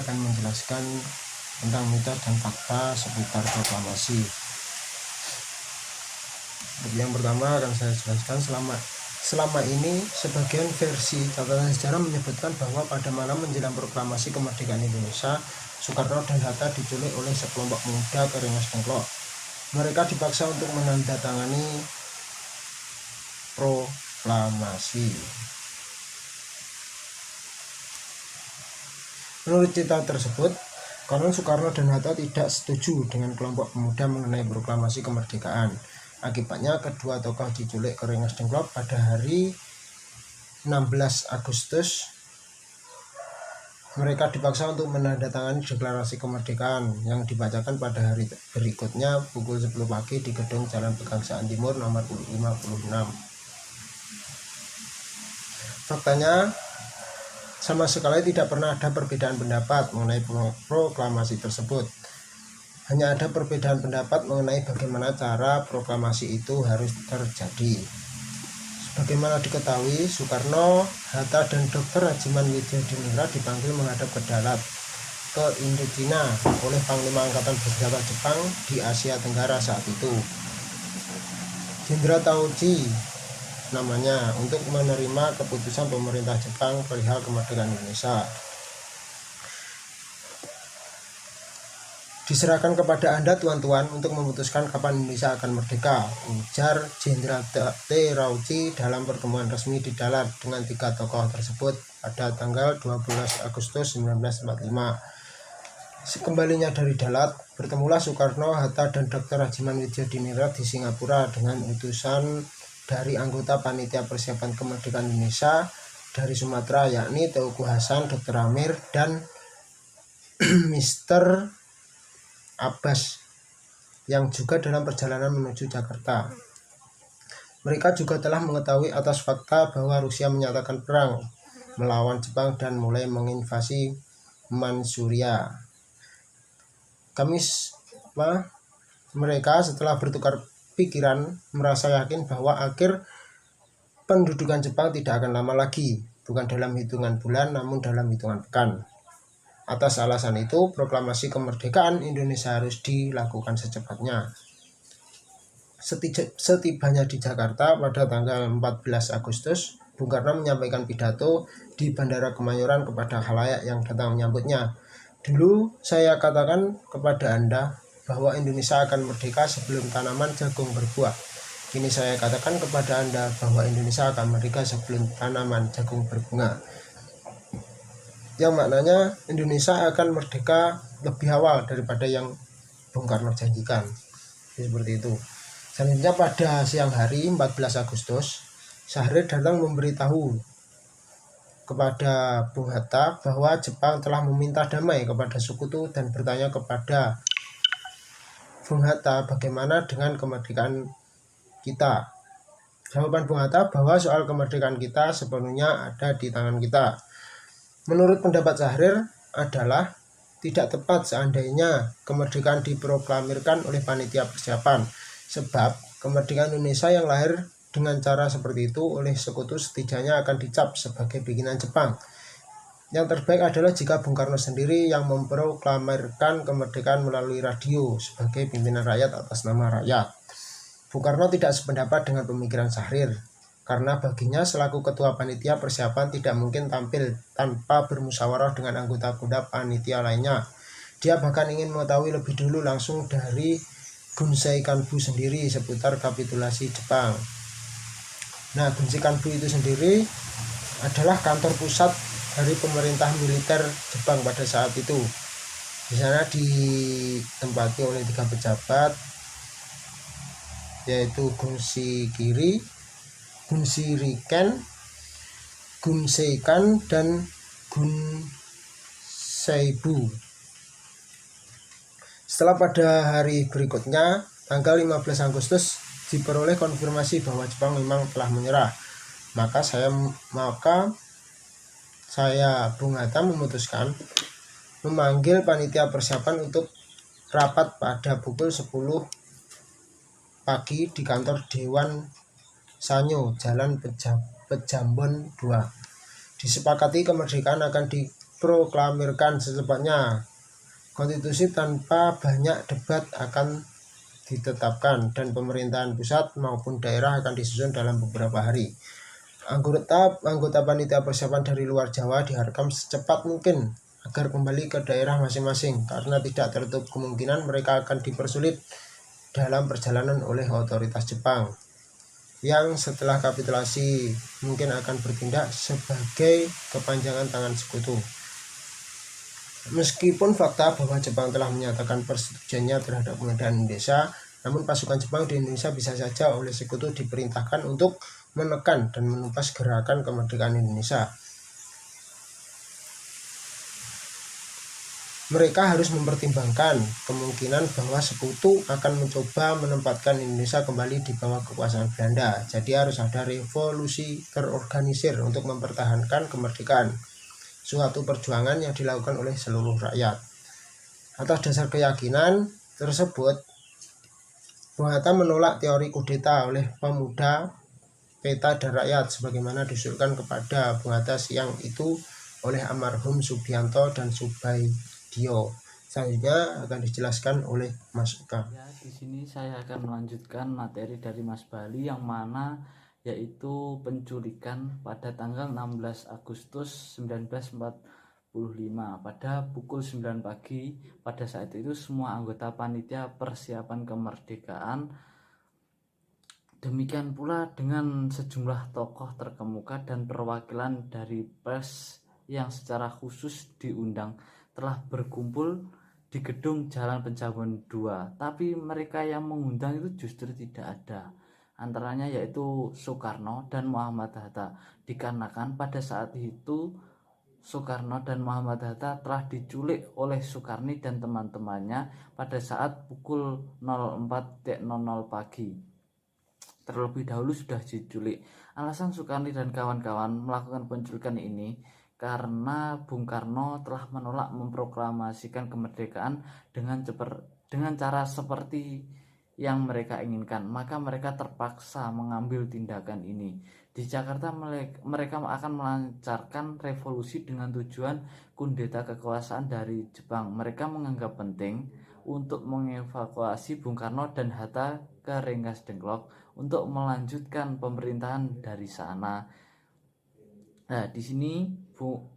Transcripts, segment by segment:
akan menjelaskan tentang mitos dan fakta seputar proklamasi. Yang pertama akan saya jelaskan, selama ini sebagian versi catatan sejarah menyebutkan bahwa pada malam menjelang proklamasi kemerdekaan Indonesia, Soekarno dan Hatta diculik oleh sekelompok pemuda ke Rengas Dengklok. Mereka dipaksa untuk menandatangani proklamasi. Menurut cerita tersebut, konon Soekarno dan Hatta tidak setuju dengan kelompok pemuda mengenai proklamasi kemerdekaan. Akibatnya kedua tokoh diculik ke Rengas Dengklok pada hari 16 Agustus. Mereka dipaksa untuk menandatangani deklarasi kemerdekaan yang dibacakan pada hari berikutnya pukul 10 pagi di gedung Jalan Pegangsaan Timur nomor 56. Faktanya, sama sekali tidak pernah ada perbedaan pendapat mengenai proklamasi tersebut. Hanya ada perbedaan pendapat mengenai bagaimana cara proklamasi itu harus terjadi. Sebagaimana diketahui, Soekarno, Hatta, dan Dr. Rajiman Widyadiningrat dipanggil menghadap ke Dalat, ke Indochina oleh Panglima Angkatan Bersenjata Jepang di Asia Tenggara saat itu, Jenderal Taoji namanya, untuk menerima keputusan pemerintah Jepang perihal kemerdekaan Indonesia. Diserahkan kepada Anda tuan-tuan untuk memutuskan kapan Indonesia akan merdeka, ujar Jenderal Taoji dalam pertemuan resmi di Dalat dengan tiga tokoh tersebut pada tanggal 12 Agustus 1945. Sekembalinya dari Dalat, bertemulah Soekarno, Hatta, dan Dr. Rajiman Widyadiningrat di Singapura dengan utusan dari anggota Panitia Persiapan Kemerdekaan Indonesia dari Sumatera, yakni Teuku Hasan, Dr. Amir, dan Mr. Abbas yang juga dalam perjalanan menuju Jakarta. Mereka juga telah mengetahui atas fakta bahwa Rusia menyatakan perang melawan Jepang dan mulai menginvasi Manchuria. Mereka setelah bertukar pikiran merasa yakin bahwa akhir pendudukan Jepang tidak akan lama lagi, bukan dalam hitungan bulan namun dalam hitungan pekan. Atas alasan itu, proklamasi kemerdekaan Indonesia harus dilakukan secepatnya. Setibanya di Jakarta pada tanggal 14 Agustus, Bung Karno menyampaikan pidato di Bandara Kemayoran kepada khalayak yang datang menyambutnya. Dulu saya katakan kepada Anda bahwa Indonesia akan merdeka sebelum tanaman jagung berbuah. Kini saya katakan kepada Anda bahwa Indonesia akan merdeka sebelum tanaman jagung berbunga. Yang maknanya Indonesia akan merdeka lebih awal daripada yang Bung Karno janjikan. Seperti itu. Selanjutnya pada siang hari 14 Agustus, Syahrir datang memberitahu kepada Bung Hatta bahwa Jepang telah meminta damai kepada sekutu dan bertanya kepada Bung Hatta bagaimana dengan kemerdekaan kita. Jawaban Bung Hatta bahwa soal kemerdekaan kita sepenuhnya ada di tangan kita. Menurut pendapat Syahrir adalah tidak tepat seandainya kemerdekaan diproklamirkan oleh panitia persiapan, sebab kemerdekaan Indonesia yang lahir dengan cara seperti itu oleh sekutu setidaknya akan dicap sebagai bikinan Jepang. Yang terbaik adalah jika Bung Karno sendiri yang memproklamirkan kemerdekaan melalui radio sebagai pimpinan rakyat atas nama rakyat. Bung Karno tidak sependapat dengan pemikiran Syahrir, karena baginya selaku ketua panitia persiapan tidak mungkin tampil tanpa bermusyawarah dengan anggota-anggota panitia lainnya. Dia bahkan ingin mengetahui lebih dulu langsung dari Gunsei Kanbu sendiri seputar kapitulasi Jepang. Nah, Gunsei Kanbu itu sendiri adalah kantor pusat dari pemerintah militer Jepang pada saat itu. Di sana ditempati oleh 3 pejabat, yaitu Gunsei Kiri, Gunsei Riken, Gunsei Kan, dan Gunseibu. Setelah pada hari berikutnya, tanggal 15 Agustus, diperoleh konfirmasi bahwa Jepang memang telah menyerah. Maka saya Bung Hatta memutuskan memanggil panitia persiapan untuk rapat pada pukul 10 pagi di kantor Dewan Sanyo, Jalan Pejambon 2. Disepakati kemerdekaan akan diproklamirkan secepatnya. Konstitusi tanpa banyak debat akan ditetapkan dan pemerintahan pusat maupun daerah akan disusun dalam beberapa hari. Anggota panitia persiapan dari luar Jawa diharapkan secepat mungkin agar kembali ke daerah masing-masing karena tidak tertutup kemungkinan mereka akan dipersulit dalam perjalanan oleh otoritas Jepang yang setelah kapitulasi mungkin akan bertindak sebagai kepanjangan tangan sekutu. Meskipun fakta bahwa Jepang telah menyatakan persetujuannya terhadap pengadaan Indonesia, namun pasukan Jepang di Indonesia bisa saja oleh sekutu diperintahkan untuk menekan dan menumpas gerakan kemerdekaan Indonesia. Mereka harus mempertimbangkan kemungkinan bahwa sekutu akan mencoba menempatkan Indonesia kembali di bawah kekuasaan Belanda. Jadi harus ada revolusi terorganisir untuk mempertahankan kemerdekaan, suatu perjuangan yang dilakukan oleh seluruh rakyat. Atas dasar keyakinan tersebut, Bung Hatta menolak teori kudeta oleh pemuda Peta dan Rakyat sebagaimana disusulkan kepada Bung Hatta siang itu oleh almarhum Subianto dan Subaidio. Selanjutnya akan dijelaskan oleh Mas Uka. Ya, di sini saya akan melanjutkan materi dari Mas Bali yang mana yaitu penculikan pada tanggal 16 Agustus 1945 pada pukul 9 pagi. Pada saat itu semua anggota panitia persiapan kemerdekaan, demikian pula dengan sejumlah tokoh terkemuka dan perwakilan dari pers yang secara khusus diundang telah berkumpul di gedung Jalan Penjabuan 2. Tapi mereka yang mengundang itu justru tidak ada. Antaranya yaitu Soekarno dan Muhammad Hatta. Dikarenakan pada saat itu Soekarno dan Muhammad Hatta telah diculik oleh Soekarni dan teman-temannya pada saat pukul 04.00 pagi. Terlebih dahulu sudah diculik. Alasan Soekarni dan kawan-kawan melakukan penculikan ini karena Bung Karno telah menolak memproklamasikan kemerdekaan dengan cara seperti yang mereka inginkan. Maka mereka terpaksa mengambil tindakan ini. Di Jakarta mereka akan melancarkan revolusi dengan tujuan kudeta kekuasaan dari Jepang. Mereka menganggap penting untuk mengevakuasi Bung Karno dan Hatta ke Rengas Dengklok untuk melanjutkan pemerintahan dari sana. Nah, di sini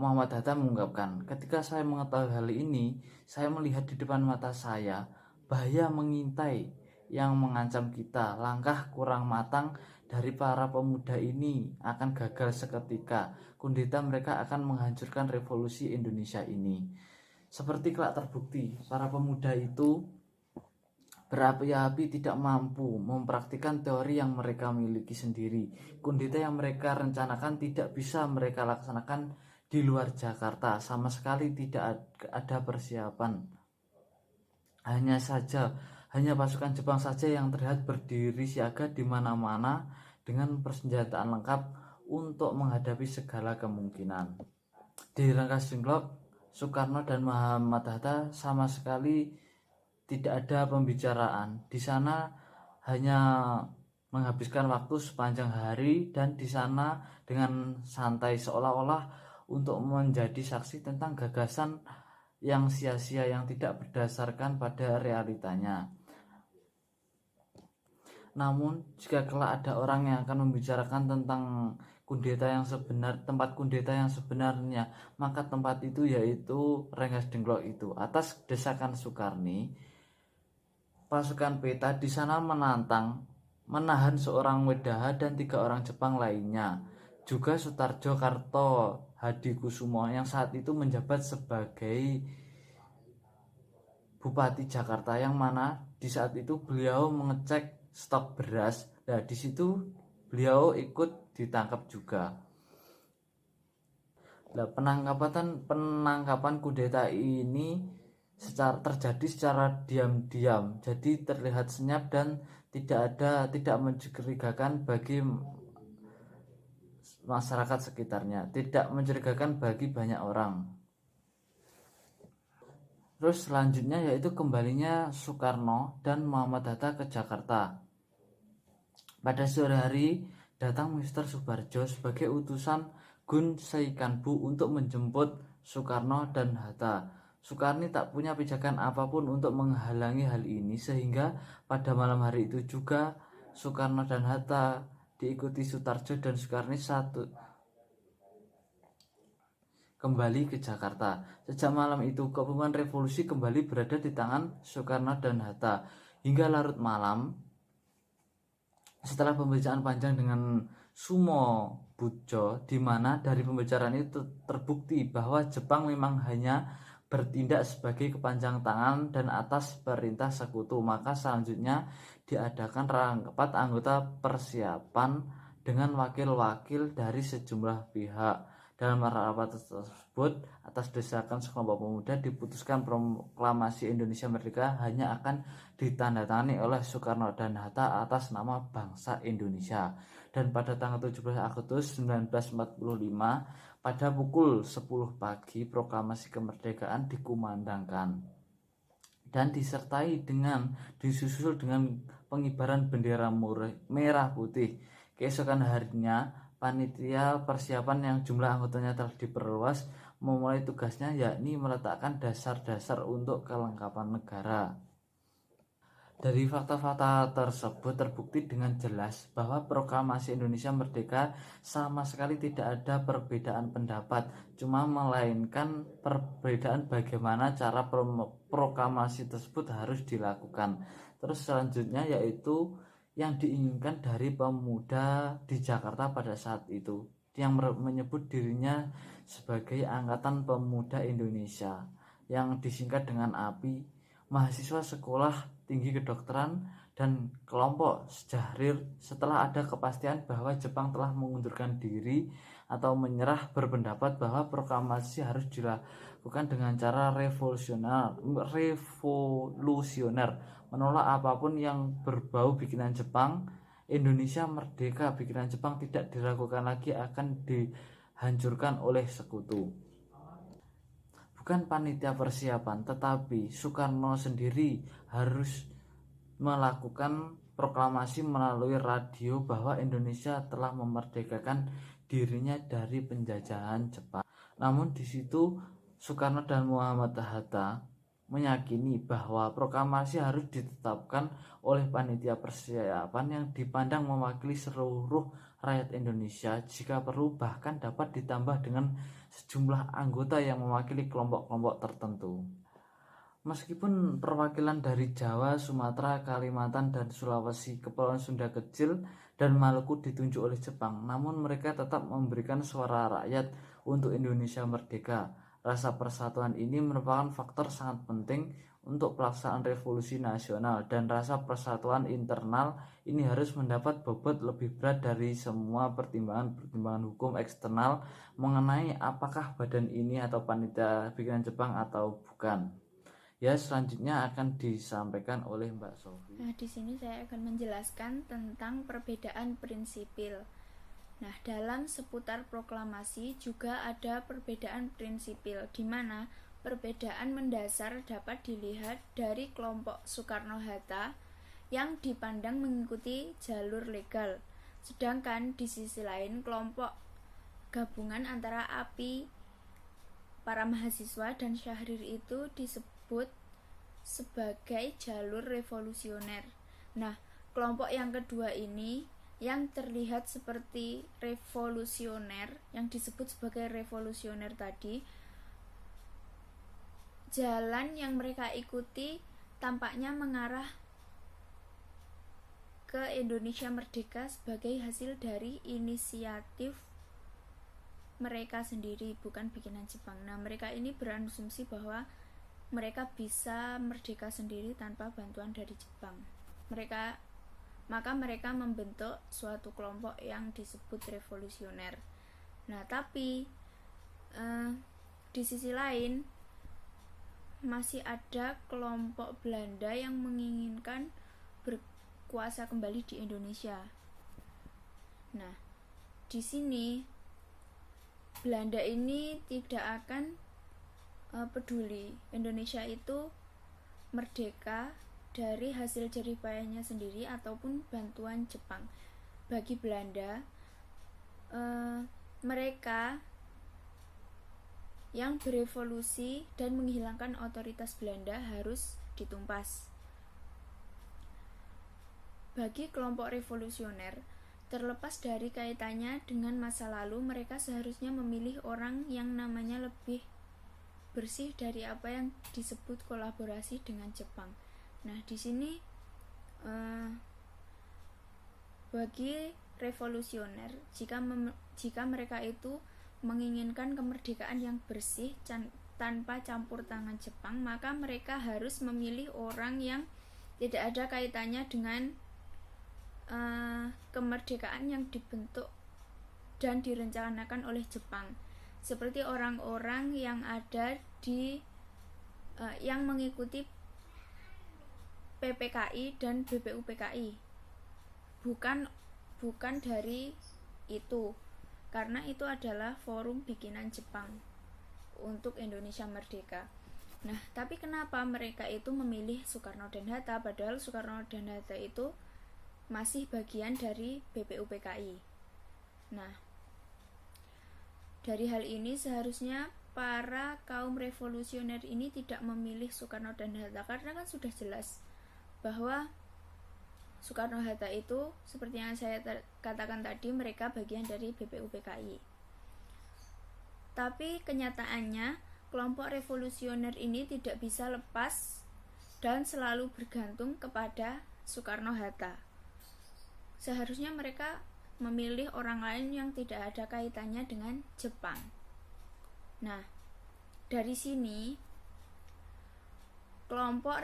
Muhammad Hatta mengungkapkan, ketika saya mengetahui hal ini, saya melihat di depan mata saya bahaya mengintai yang mengancam kita. Langkah kurang matang dari para pemuda ini akan gagal seketika. Kudeta mereka akan menghancurkan revolusi Indonesia ini. Seperti kelak terbukti, para pemuda itu berapi-api tidak mampu mempraktikkan teori yang mereka miliki sendiri. Kudeta yang mereka rencanakan tidak bisa mereka laksanakan di luar Jakarta. Sama sekali tidak ada persiapan. Hanya pasukan Jepang saja yang terlihat berdiri siaga di mana-mana dengan persenjataan lengkap untuk menghadapi segala kemungkinan. Di Rengas Dengklok, Soekarno dan Muhammad Hatta sama sekali tidak ada pembicaraan. Di sana hanya menghabiskan waktu sepanjang hari dan di sana dengan santai seolah-olah untuk menjadi saksi tentang gagasan yang sia-sia yang tidak berdasarkan pada realitanya. Namun jika kelak ada orang yang akan membicarakan tentang tempat kudeta yang sebenarnya, maka tempat itu yaitu Rengas Dengklok itu. Atas desakan Soekarni, pasukan Peta di sana menahan seorang Wedaha dan 3 orang Jepang lainnya. Juga Sutarjo Karto Hadikusumo yang saat itu menjabat sebagai Bupati Jakarta, yang mana di saat itu beliau mengecek stok beras. Nah, di situ beliau ikut ditangkap juga. Nah, penangkapan kudeta ini terjadi secara diam-diam, jadi terlihat senyap dan tidak mencurigakan bagi masyarakat sekitarnya, tidak mencurigakan bagi banyak orang. Terus selanjutnya yaitu kembalinya Soekarno dan Muhammad Hatta ke Jakarta. Pada sore hari datang Mr. Subarjo sebagai utusan Gun Seikanbu untuk menjemput Soekarno dan Hatta. Soekarno tak punya pijakan apapun untuk menghalangi hal ini, sehingga pada malam hari itu juga Soekarno dan Hatta diikuti Sutarjo dan Soekarno kembali ke Jakarta. Sejak malam itu, kepemimpinan revolusi kembali berada di tangan Soekarno dan Hatta. Hingga larut malam, setelah pembicaraan panjang dengan Sumo Bujo, di mana dari pembicaraan itu terbukti bahwa Jepang memang hanya bertindak sebagai kepanjang tangan dan atas perintah sekutu, maka selanjutnya diadakan rapat anggota persiapan dengan wakil-wakil dari sejumlah pihak. Dalam rapat tersebut, atas desakan sekelompok pemuda, diputuskan proklamasi Indonesia Merdeka hanya akan ditandatangani oleh Soekarno dan Hatta atas nama bangsa Indonesia. Dan pada tanggal 17 Agustus 1945, pada pukul 10 pagi, proklamasi kemerdekaan dikumandangkan dan disusul dengan pengibaran bendera merah putih. Keesokan harinya, panitia persiapan yang jumlah anggotanya telah diperluas memulai tugasnya, yakni meletakkan dasar-dasar untuk kelengkapan negara. Dari fakta-fakta tersebut terbukti dengan jelas bahwa proklamasi Indonesia Merdeka sama sekali tidak ada perbedaan pendapat, cuma melainkan perbedaan bagaimana cara proklamasi tersebut harus dilakukan. Terus selanjutnya yaitu yang diinginkan dari pemuda di Jakarta pada saat itu, yang menyebut dirinya sebagai Angkatan Pemuda Indonesia, yang disingkat dengan API, mahasiswa sekolah tinggi kedokteran dan kelompok Sejahrir. Setelah ada kepastian bahwa Jepang telah mengundurkan diri atau menyerah, berpendapat bahwa proklamasi harus dilakukan dengan cara revolusioner, menolak apapun yang berbau bikinan Jepang. Indonesia merdeka bikinan Jepang tidak diragukan lagi akan dihancurkan oleh sekutu. Bukan panitia persiapan, tetapi Soekarno sendiri harus melakukan proklamasi melalui radio bahwa Indonesia telah memerdekakan dirinya dari penjajahan Jepang. Namun di situ Soekarno dan Muhammad Hatta meyakini bahwa proklamasi harus ditetapkan oleh panitia persiapan yang dipandang mewakili seluruh rakyat Indonesia, jika perlu bahkan dapat ditambah dengan sejumlah anggota yang mewakili kelompok-kelompok tertentu. Meskipun perwakilan dari Jawa, Sumatera, Kalimantan, dan Sulawesi, Kepulauan Sunda Kecil, dan Maluku ditunjuk oleh Jepang, namun mereka tetap memberikan suara rakyat untuk Indonesia Merdeka. Rasa persatuan ini merupakan faktor sangat penting untuk pelaksanaan revolusi nasional, dan rasa persatuan internal ini harus mendapat bobot lebih berat dari semua pertimbangan hukum eksternal mengenai apakah badan ini atau panitia bikinan Jepang atau bukan. Ya, selanjutnya akan disampaikan oleh Mbak Sofi. Nah, di sini saya akan menjelaskan tentang perbedaan prinsipil. Nah, dalam seputar proklamasi juga ada perbedaan prinsipil, di mana perbedaan mendasar dapat dilihat dari kelompok Soekarno-Hatta yang dipandang mengikuti jalur legal, sedangkan di sisi lain kelompok gabungan antara API, para mahasiswa, dan Syahrir itu disebut sebagai jalur revolusioner. Nah, kelompok yang kedua ini yang terlihat seperti revolusioner, yang disebut sebagai revolusioner tadi, jalan yang mereka ikuti tampaknya mengarah ke Indonesia Merdeka sebagai hasil dari inisiatif mereka sendiri, bukan bikinan Jepang. Nah, mereka ini berasumsi bahwa mereka bisa merdeka sendiri tanpa bantuan dari Jepang. Maka mereka membentuk suatu kelompok yang disebut revolusioner. Nah, tapi di sisi lain masih ada kelompok Belanda yang menginginkan berkuasa kembali di Indonesia. Nah, di sini Belanda ini tidak akan peduli Indonesia itu merdeka dari hasil jerih payahnya sendiri ataupun bantuan Jepang. Bagi Belanda, mereka yang berevolusi dan menghilangkan otoritas Belanda harus ditumpas. Bagi kelompok revolusioner, terlepas dari kaitannya dengan masa lalu, mereka seharusnya memilih orang yang namanya lebih bersih dari apa yang disebut kolaborasi dengan Jepang. Nah, di sini bagi revolusioner, jika mereka itu menginginkan kemerdekaan yang bersih tanpa campur tangan Jepang, maka mereka harus memilih orang yang tidak ada kaitannya dengan kemerdekaan yang dibentuk dan direncanakan oleh Jepang, seperti orang-orang yang ada di yang mengikuti PPKI dan BPUPKI, bukan dari itu, karena itu adalah forum bikinan Jepang untuk Indonesia merdeka. Nah, tapi kenapa mereka itu memilih Soekarno dan Hatta, padahal Soekarno dan Hatta itu masih bagian dari BPUPKI. Nah, dari hal ini seharusnya para kaum revolusioner ini tidak memilih Soekarno dan Hatta, karena kan sudah jelas bahwa Soekarno-Hatta itu seperti yang saya katakan tadi, mereka bagian dari BPUPKI. Tapi kenyataannya kelompok revolusioner ini tidak bisa lepas dan selalu bergantung kepada Soekarno-Hatta. Seharusnya mereka memilih orang lain yang tidak ada kaitannya dengan Jepang. Nah, dari sini kelompok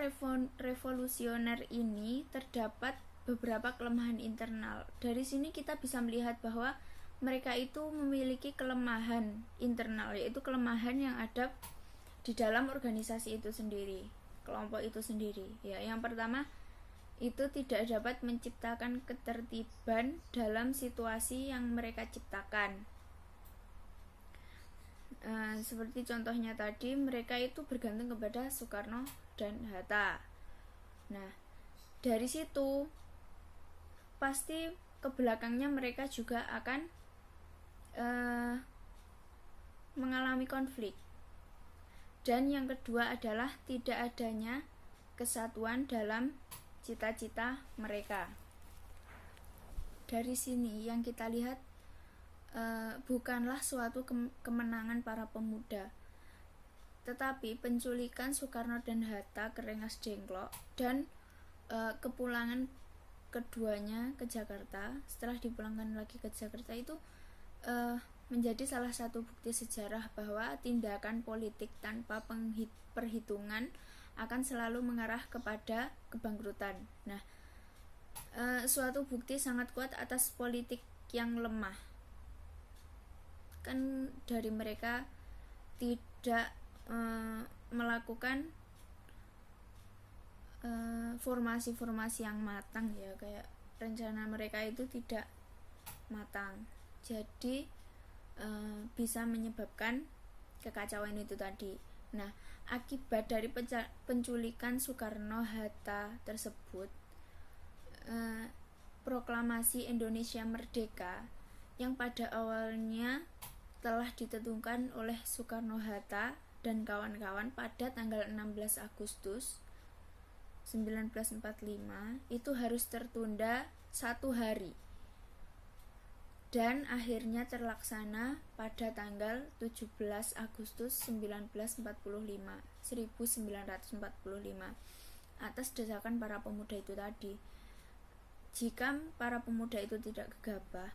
revolusioner ini terdapat beberapa kelemahan internal. Dari sini kita bisa melihat bahwa mereka itu memiliki kelemahan internal, yaitu kelemahan yang ada di dalam organisasi itu sendiri, kelompok itu sendiri. Ya, yang pertama itu tidak dapat menciptakan ketertiban dalam situasi yang mereka ciptakan. Seperti contohnya tadi, mereka itu bergantung kepada Soekarno dan Hatta. Nah, dari situ pasti ke belakangnya mereka juga akan mengalami konflik. Dan yang kedua adalah tidak adanya kesatuan dalam cita-cita mereka. Dari sini yang kita lihat bukanlah suatu kemenangan para pemuda, tetapi penculikan Soekarno dan Hatta ke Rengas Dengklok dan kepulangan keduanya ke Jakarta, setelah dipulangkan lagi ke Jakarta itu menjadi salah satu bukti sejarah bahwa tindakan politik tanpa perhitungan akan selalu mengarah kepada kebangkrutan. Nah, suatu bukti sangat kuat atas politik yang lemah. Kan dari mereka tidak melakukan formasi-formasi yang matang, ya, kayak rencana mereka itu tidak matang. Jadi bisa menyebabkan kekacauan itu tadi. Nah, akibat dari penculikan Soekarno-Hatta tersebut, proklamasi Indonesia Merdeka yang pada awalnya telah ditentukan oleh Soekarno-Hatta dan kawan-kawan pada tanggal 16 Agustus 1945 itu harus tertunda 1 hari dan akhirnya terlaksana pada tanggal 17 Agustus 1945 atas desakan para pemuda itu tadi. Jika para pemuda itu tidak gegabah,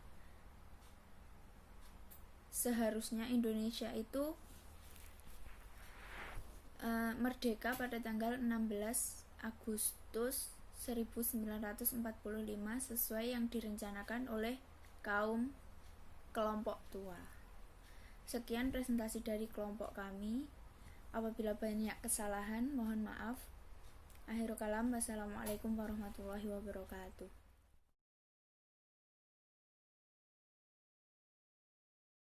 seharusnya Indonesia itu merdeka pada tanggal 16 Agustus 1945 sesuai yang direncanakan oleh kaum kelompok tua. Sekian presentasi dari kelompok kami. Apabila banyak kesalahan, mohon maaf. Akhirul kalam, wassalamualaikum warahmatullahi wabarakatuh.